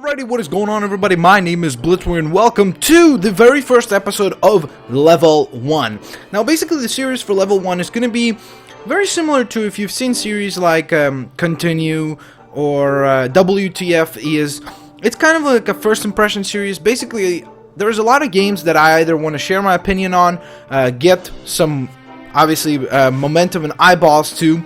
Alrighty, what is going on, everybody? My name is Blitzwinger and welcome to the very first episode of Level 1. Now basically the series for Level 1 is going to be very similar to if you've seen series like Continue or WTF is. It's kind of like a first impression series. Basically there's a lot of games that I either want to share my opinion on, get some obviously momentum and eyeballs to,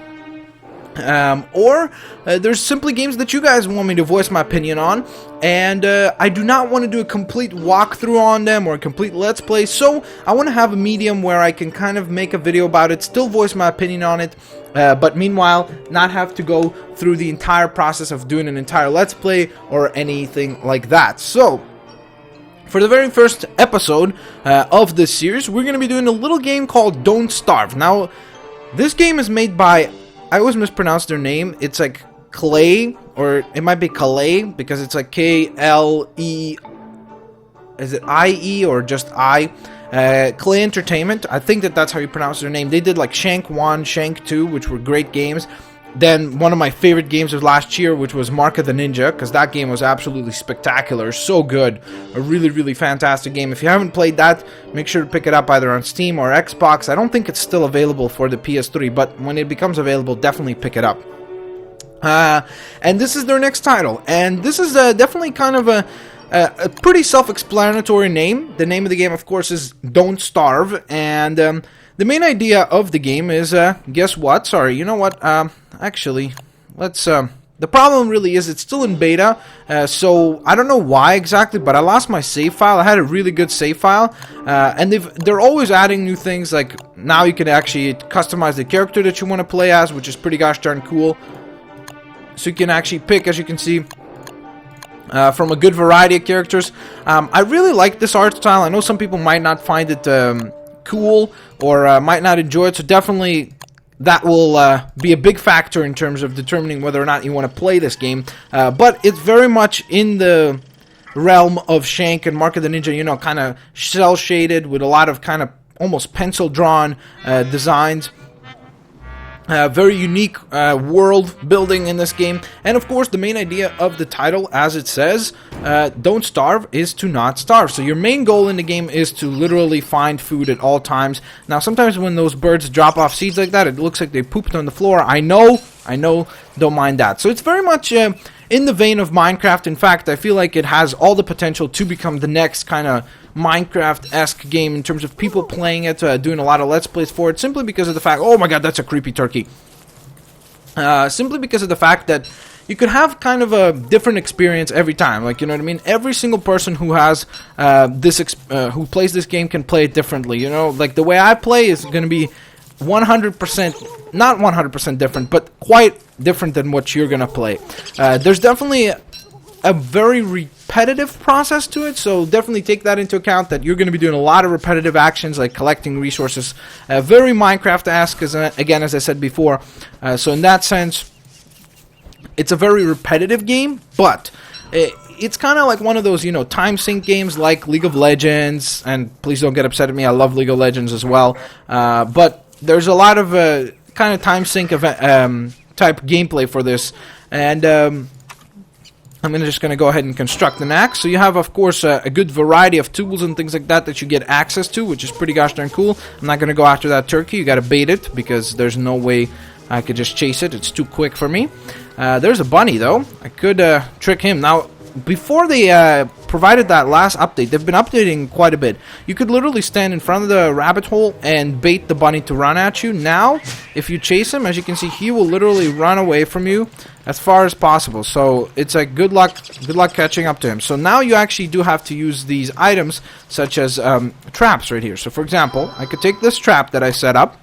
or there's simply games that you guys want me to voice my opinion on, and I do not want to do a complete walkthrough on them or a complete let's play, so I want to have a medium where I can kind of make a video about it, still voice my opinion on it, but meanwhile not have to go through the entire process of doing an entire let's play or anything like that. So for the very first episode of this series, we're going to be doing a little game called Don't Starve. Now this game is made by, I always mispronounce their name. It's like Klei, or it might be Klei, because it's like K-L-E, is it I-E or just I? Klei Entertainment, I think that's how you pronounce their name. They did like Shank 1, Shank 2, which were great games. Then one of my favorite games of last year, which was Mark of the Ninja, because that game was absolutely spectacular, so good. A really, really fantastic game. If you haven't played that, make sure to pick it up either on Steam or Xbox. I don't think it's still available for the PS3, but when it becomes available, definitely pick it up. And this is their next title, and this is definitely kind of a pretty self-explanatory name. The name of the game, of course, is Don't Starve, and the main idea of the game is, guess what? Sorry, you know what? Actually, let's, the problem really is it's still in beta, so I don't know why exactly, but I lost my save file. I had a really good save file, and they're always adding new things, like now you can actually customize the character that you want to play as, which is pretty gosh darn cool. So you can actually pick, as you can see, from a good variety of characters. I really like this art style. I know some people might not find it cool or might not enjoy it, so definitely that will be a big factor in terms of determining whether or not you want to play this game. But it's very much in the realm of Shank and Mark of the Ninja, you know, kind of cel shaded with a lot of kind of almost pencil drawn designs. Very unique world building in this game, and of course the main idea of the title, as it says, don't starve, is to not starve. So your main goal in the game is to literally find food at all times. Now sometimes when those birds drop off seeds like that, it looks like they pooped on the floor. I know, don't mind that. So it's very much in the vein of Minecraft. In fact, I feel like it has all the potential to become the next kind of Minecraft-esque game in terms of people playing it, doing a lot of Let's Plays for it, simply because of the fact, oh my god, that's a creepy turkey. Simply because of the fact that you could have kind of a different experience every time, like, you know what I mean? Every single person who has who plays this game can play it differently, you know? Like, the way I play is going to be 100%, not 100% different, but quite different than what you're going to play. There's definitely a very repetitive process to it, so definitely take that into account, that you're going to be doing a lot of repetitive actions like collecting resources, very Minecraft-esque, again, as I said before. So in that sense, it's a very repetitive game, but it's kind of like one of those, you know, time sink games like League of Legends, and please don't get upset at me, I love League of Legends as well, but there's a lot of kind of time sink type gameplay for this, and I'm just going to go ahead and construct an axe. So you have, of course, a good variety of tools and things like that you get access to, which is pretty gosh darn cool. I'm not going to go after that turkey. You got to bait it, because there's no way I could just chase it. It's too quick for me. There's a bunny, though. I could trick him. Now, before they provided that last update, they've been updating quite a bit. You could literally stand in front of the rabbit hole and bait the bunny to run at you. Now, if you chase him, as you can see, he will literally run away from you as far as possible. So it's like good luck catching up to him. So now you actually do have to use these items, such as traps right here. So for example, I could take this trap that I set up,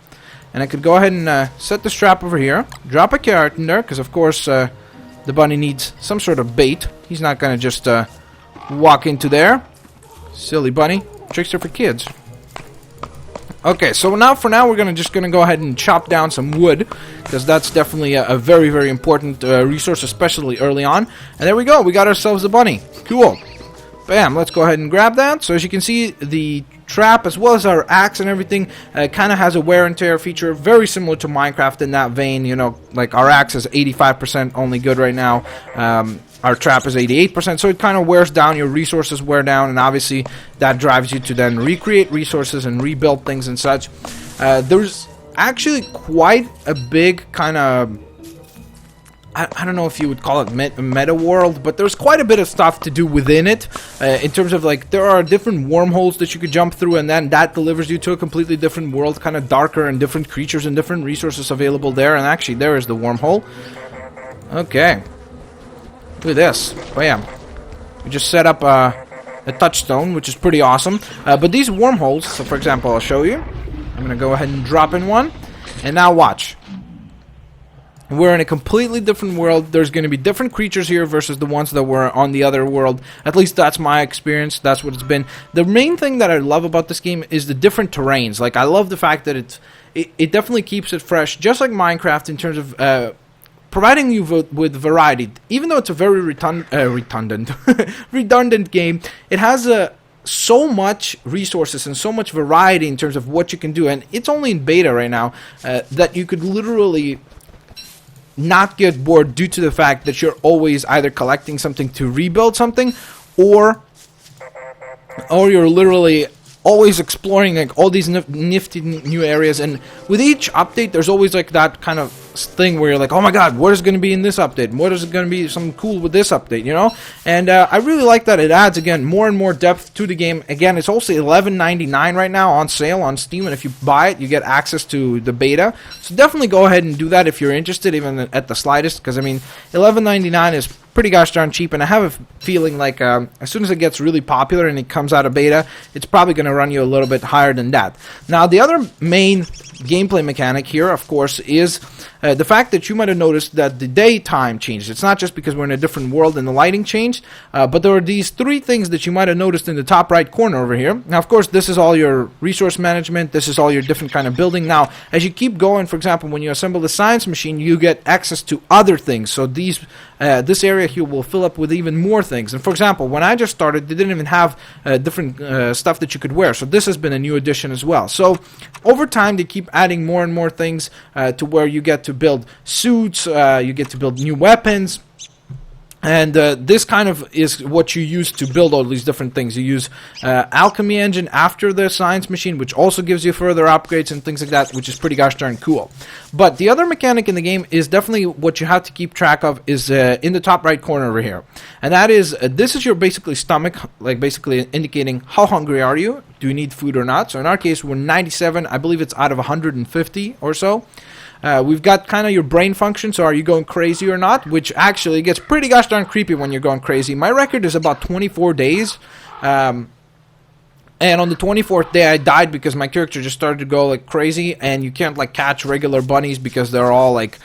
and I could go ahead and set this trap over here, drop a carrot in there, because of course the bunny needs some sort of bait. He's not going to just walk into there. Silly bunny. Tricks are for kids. Okay, so now for now we're just gonna go ahead and chop down some wood, because that's definitely a very, very important resource, especially early on. And there we go, we got ourselves a bunny. Cool. Bam, let's go ahead and grab that. So as you can see, the trap as well as our axe and everything kind of has a wear and tear feature, very similar to Minecraft in that vein. You know, like our axe is 85% only good right now. Our trap is 88%, so it kind of wears down, your resources wear down, and obviously that drives you to then recreate resources and rebuild things and such. There's actually quite a big kind of, I don't know if you would call it meta world, but there's quite a bit of stuff to do within it, in terms of like, there are different wormholes that you could jump through, and then that delivers you to a completely different world, kind of darker, and different creatures and different resources available there. And actually there is the wormhole. Okay. Look at this. Bam. We just set up a touchstone, which is pretty awesome. But these wormholes, so for example, I'll show you. I'm going to go ahead and drop in one. And now watch. We're in a completely different world. There's going to be different creatures here versus the ones that were on the other world. At least that's my experience. That's what it's been. The main thing that I love about this game is the different terrains. Like, I love the fact that it definitely keeps it fresh, just like Minecraft, in terms of providing you with variety. Even though it's a very redundant game, it has so much resources and so much variety in terms of what you can do. And it's only in beta right now, that you could literally not get bored due to the fact that you're always either collecting something to rebuild something, or you're literally always exploring like all these nifty new areas. And with each update, there's always like that kind of thing where you're like, oh my god, what is going to be in this update? What is going to be something cool with this update, you know? And I really like that. It adds, again, more and more depth to the game. Again, it's also $11.99 right now on sale on Steam, and if you buy it, you get access to the beta. So definitely go ahead and do that if you're interested, even at the slightest, because I mean, $11.99 is pretty gosh darn cheap, and I have a feeling like as soon as it gets really popular and it comes out of beta, it's probably going to run you a little bit higher than that. Now, the other main gameplay mechanic here, of course, is the fact that you might have noticed that the daytime changed. It's not just because we're in a different world and the lighting changed, but there are these three things that you might have noticed in the top right corner over here. Now, of course, this is all your resource management. This is all your different kind of building. Now, as you keep going, for example, when you assemble the science machine, you get access to other things. So this area here will fill up with even more things. And for example, when I just started, they didn't even have different stuff that you could wear. So this has been a new addition as well. So over time, they keep adding more and more things to where you get to build suits, you get to build new weapons. And this kind of is what you use to build all these different things. You use alchemy engine after the science machine, which also gives you further upgrades and things like that, which is pretty gosh darn cool. But the other mechanic in the game is definitely what you have to keep track of is in the top right corner over here. And that is, this is your basically stomach, like basically indicating how hungry are you? Do you need food or not? So in our case, we're 97. I believe it's out of 150 or so. We've got kind of your brain function, so are you going crazy or not? Which actually gets pretty gosh darn creepy when you're going crazy. My record is about 24 days. And on the 24th day, I died because my character just started to go like crazy, and you can't like catch regular bunnies because they're all like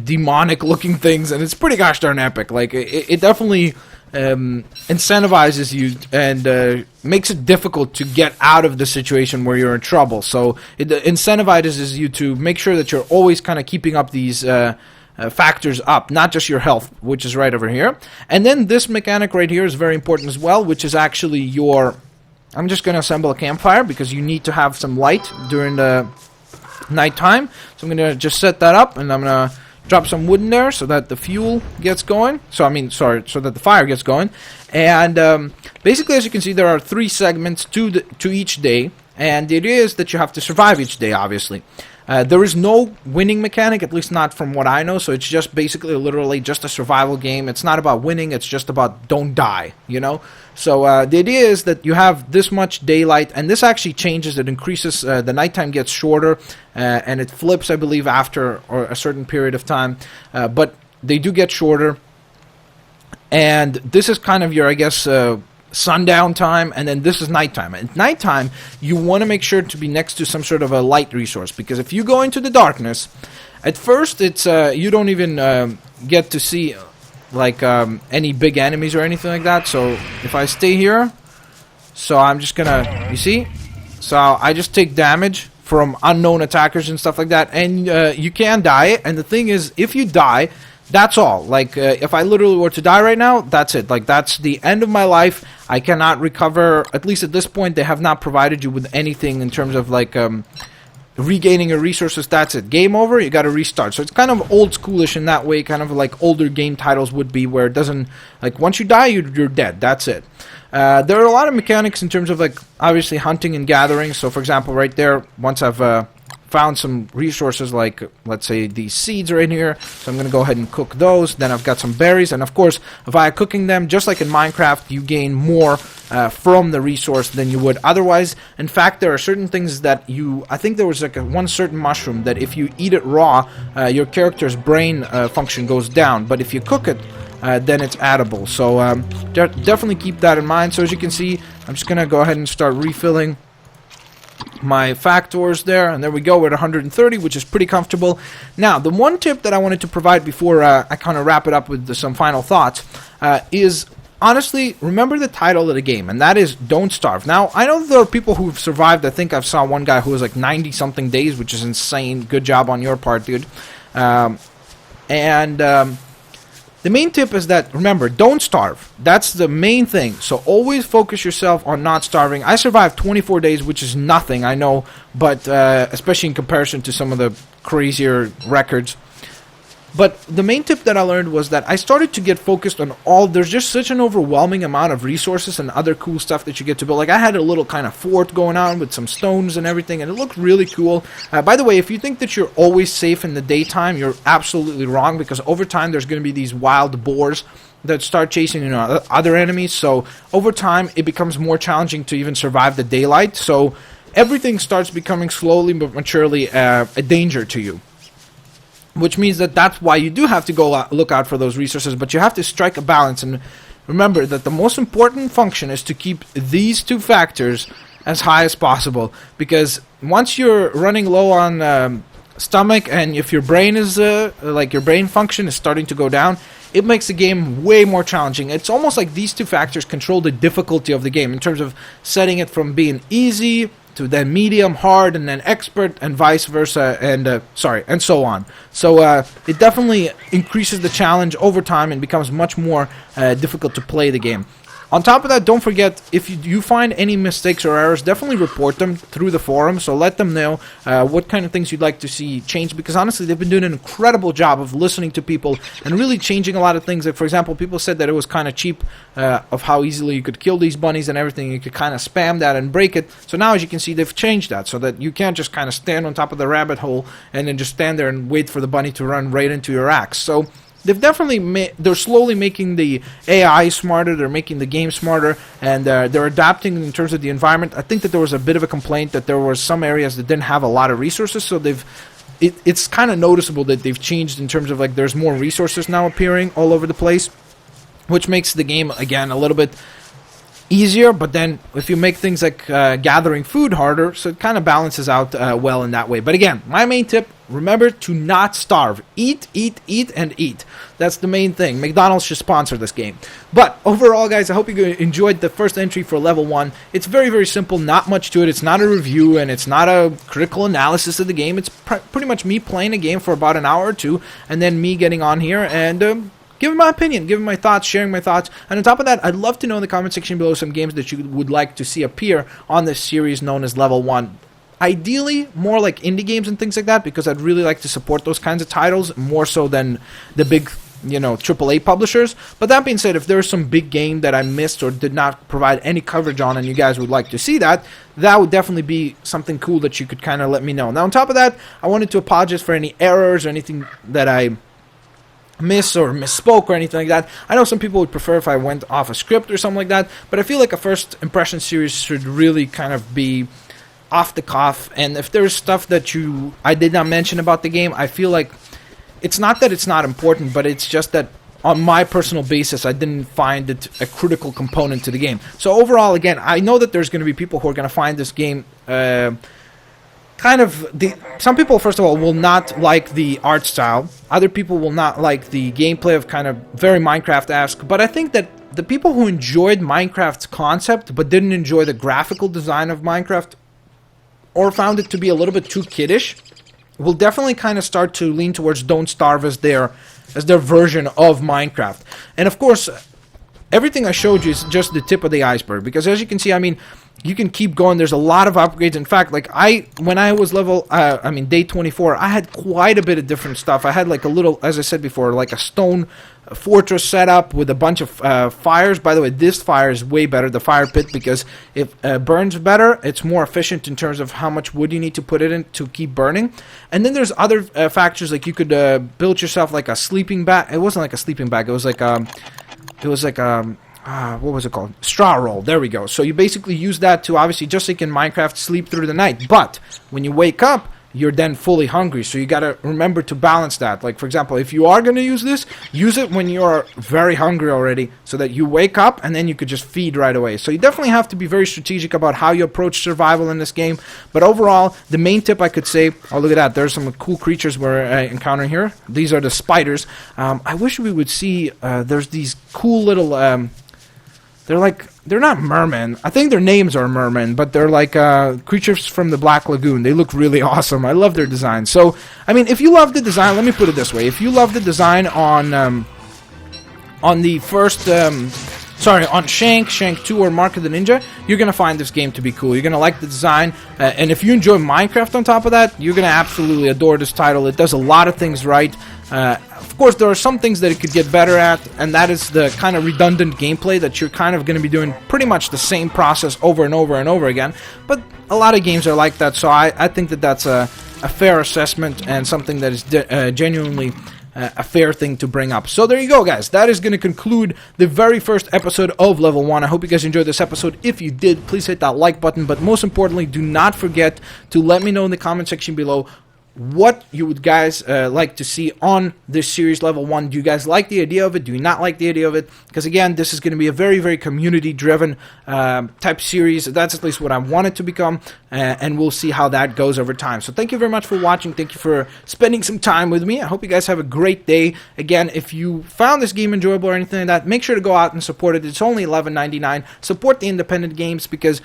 demonic looking things, and it's pretty gosh darn epic. Like it definitely incentivizes you and makes it difficult to get out of the situation where you're in trouble. So it incentivizes you to make sure that you're always kind of keeping up these factors up, not just your health, which is right over here. And then this mechanic right here is very important as well, which is actually your... I'm just going to assemble a campfire because you need to have some light during the nighttime. So I'm going to just set that up, and I'm going to drop some wood in there so that the fuel gets going. So that the fire gets going. And basically, as you can see, there are 3 segments to each day, and the idea is that you have to survive each day, obviously. There is no winning mechanic, at least not from what I know, so it's just basically literally just a survival game. It's not about winning, it's just about don't die, you know? So the idea is that you have this much daylight, and this actually changes, it increases, the nighttime gets shorter, and it flips, I believe, after a certain period of time, but they do get shorter, and this is kind of your, I guess, sundown time, and then this is nighttime. At nighttime, you want to make sure to be next to some sort of a light resource, because if you go into the darkness, at first it's you don't even get to see like any big enemies or anything like that. So if I stay here, so I'm just gonna, you see, so I just take damage from unknown attackers and stuff like that, and you can die. And the thing is, if you die, that's all. Like, if I literally were to die right now, that's it. Like, that's the end of my life. I cannot recover. At least at this point, they have not provided you with anything in terms of, like, regaining your resources, that's it. Game over, you gotta restart. So it's kind of old schoolish in that way, kind of like older game titles would be, where it doesn't, like, once you die, you're dead. That's it. There are a lot of mechanics in terms of, like, obviously hunting and gathering. So, for example, right there, once I've found some resources, like, let's say these seeds are in here, so I'm going to go ahead and cook those. Then I've got some berries, and of course, via cooking them, just like in Minecraft, you gain more from the resource than you would otherwise. In fact, there are certain things that I think there was like one certain mushroom that if you eat it raw, your character's brain function goes down, but if you cook it, then it's edible. So definitely keep that in mind. So as you can see, I'm just going to go ahead and start refilling my factors there, and there we go, we're at 130, which is pretty comfortable. Now, the one tip that I wanted to provide before I kind of wrap it up with some final thoughts is, honestly, remember the title of the game, and that is Don't Starve. Now, I know there are people who've survived. I think I've saw one guy who was like 90-something days, which is insane. Good job on your part, dude. The main tip is that, remember, don't starve. That's the main thing. So always focus yourself on not starving. I survived 24 days, which is nothing, I know, but especially in comparison to some of the crazier records. But the main tip that I learned was that I started to get focused on there's just such an overwhelming amount of resources and other cool stuff that you get to build. Like, I had a little kind of fort going on with some stones and everything, and it looked really cool. By the way, if you think that you're always safe in the daytime, you're absolutely wrong, because over time there's going to be these wild boars that start chasing other enemies. So over time it becomes more challenging to even survive the daylight. So everything starts becoming slowly but maturely a danger to you. Which means that's why you do have to go look out for those resources, but you have to strike a balance. And remember that the most important function is to keep these two factors as high as possible, because once you're running low on stomach, and if your brain is your brain function is starting to go down, it makes the game way more challenging. It's almost like these two factors control the difficulty of the game in terms of setting it from being easy to then medium, hard, and then expert, and vice versa, and so on. So it definitely increases the challenge over time and becomes much more difficult to play the game. On top of that, don't forget, if you find any mistakes or errors, definitely report them through the forum. So let them know what kind of things you'd like to see changed, because honestly, they've been doing an incredible job of listening to people and really changing a lot of things. Like, for example, people said that it was kind of cheap of how easily you could kill these bunnies and everything. You could kind of spam that and break it. So now, as you can see, they've changed that so that you can't just kind of stand on top of the rabbit hole and then just stand there and wait for the bunny to run right into your axe. So they've definitely they're slowly making the AI smarter, they're making the game smarter, and they're adapting in terms of the environment. I think that there was a bit of a complaint that there were some areas that didn't have a lot of resources, so it's kind of noticeable that they've changed in terms of, like, there's more resources now appearing all over the place, which makes the game, again, a little bit easier. But then if you make things like gathering food harder, so it kind of balances out well in that way. But again, my main tip, remember to not starve. Eat, eat, eat, and eat. That's the main thing. McDonald's should sponsor this game. But overall, guys, I hope you enjoyed the first entry for level 1. It's very, very simple. Not much to it. It's not a review, and it's not a critical analysis of the game. It's pretty much me playing a game for about an hour or two, and then me getting on here and giving my opinion, giving my thoughts, sharing my thoughts. And on top of that, I'd love to know in the comment section below some games that you would like to see appear on this series known as Level 1. Ideally, more like indie games and things like that, because I'd really like to support those kinds of titles more so than the big, AAA publishers. But that being said, if there's some big game that I missed or did not provide any coverage on and you guys would like to see that, that would definitely be something cool that you could kind of let me know. Now, on top of that, I wanted to apologize for any errors or anything that I miss or misspoke or anything like that. I know some people would prefer if I went off a script or something like that, but I feel like a first impression series should really kind of be off the cuff. And if there's stuff that I did not mention about the game, I feel like it's not that it's not important, but it's just that on my personal basis, I didn't find it a critical component to the game. So overall, again, I know that there's going to be people who are going to find this game some people, first of all, will not like the art style. Other people will not like the gameplay of kind of very Minecraft-esque. But I think that the people who enjoyed Minecraft's concept but didn't enjoy the graphical design of Minecraft, or found it to be a little bit too kiddish, will definitely kind of start to lean towards Don't Starve as their version of Minecraft. And of course, everything I showed you is just the tip of the iceberg, because as you can see, I mean, you can keep going. There's a lot of upgrades. In fact, like when I was day 24, I had quite a bit of different stuff. I had like a little, as I said before, like a stone fortress set up with a bunch of fires. By the way, this fire is way better, the fire pit, because it burns better. It's more efficient in terms of how much wood you need to put it in to keep burning. And then there's other factors, like you could build yourself like a sleeping bag. It wasn't like a sleeping bag. It was like what was it called? Straw roll. There we go. So you basically use that to, obviously, just like in Minecraft, sleep through the night. But when you wake up, you're then fully hungry. So you gotta remember to balance that. Like, for example, if you are gonna use this, use it when you're very hungry already, so that you wake up and then you could just feed right away. So you definitely have to be very strategic about how you approach survival in this game. But overall, the main tip I could say, oh, look at that. There's some cool creatures we're encountering here. These are the spiders. I wish we would see, there's these cool little, they're not mermen. I think their names are mermen, but they're like creatures from the Black Lagoon. They look really awesome. I love their design. So, I mean, if you love the design, let me put it this way. If you love the design on the first, on Shank 2 or Mark of the Ninja, you're going to find this game to be cool. You're going to like the design. And if you enjoy Minecraft on top of that, you're going to absolutely adore this title. It does a lot of things right. Of course, there are some things that it could get better at, and that is the kind of redundant gameplay that you're kind of going to be doing pretty much the same process over and over and over again. But a lot of games are like that, so I think that that's a fair assessment and something that is genuinely a fair thing to bring up. So there you go, guys. That is going to conclude the very first episode of Level 1. I hope you guys enjoyed this episode. If you did, please hit that like button, but most importantly, do not forget to let me know in the comment section below what you would guys like to see on this series, Level 1. Do you guys like the idea of it? Do you not like the idea of it? Because again, this is going to be a very, very community-driven type series. That's at least what I want it to become, and we'll see how that goes over time. So thank you very much for watching. Thank you for spending some time with me. I hope you guys have a great day. Again, if you found this game enjoyable or anything like that, make sure to go out and support it. It's only $11.99. Support the independent games, because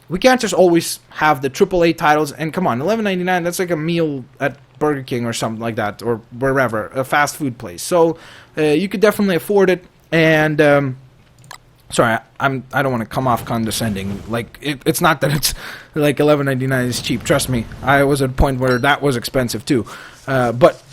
we can't just always have the AAA titles. And come on, $11.99, that's like a meal at Burger King or something like that, or wherever, a fast food place. So you could definitely afford it. And sorry, I don't want to come off condescending. Like, it's not that it's like $11.99 is cheap. Trust me, I was at a point where that was expensive too. But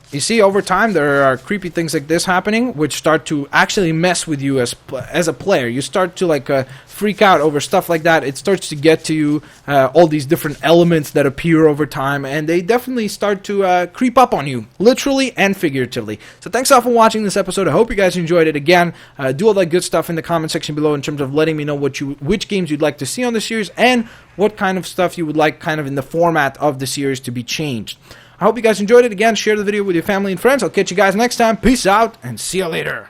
you see, over time, there are creepy things like this happening, which start to actually mess with you as a player. You start to like freak out over stuff like that. It starts to get to you, all these different elements that appear over time, and they definitely start to creep up on you, literally and figuratively. So thanks all for watching this episode. I hope you guys enjoyed it. Again, do all that good stuff in the comment section below in terms of letting me know which games you'd like to see on the series, and what kind of stuff you would like kind of in the format of the series to be changed. I hope you guys enjoyed it. Again, share the video with your family and friends. I'll catch you guys next time. Peace out, and see you later.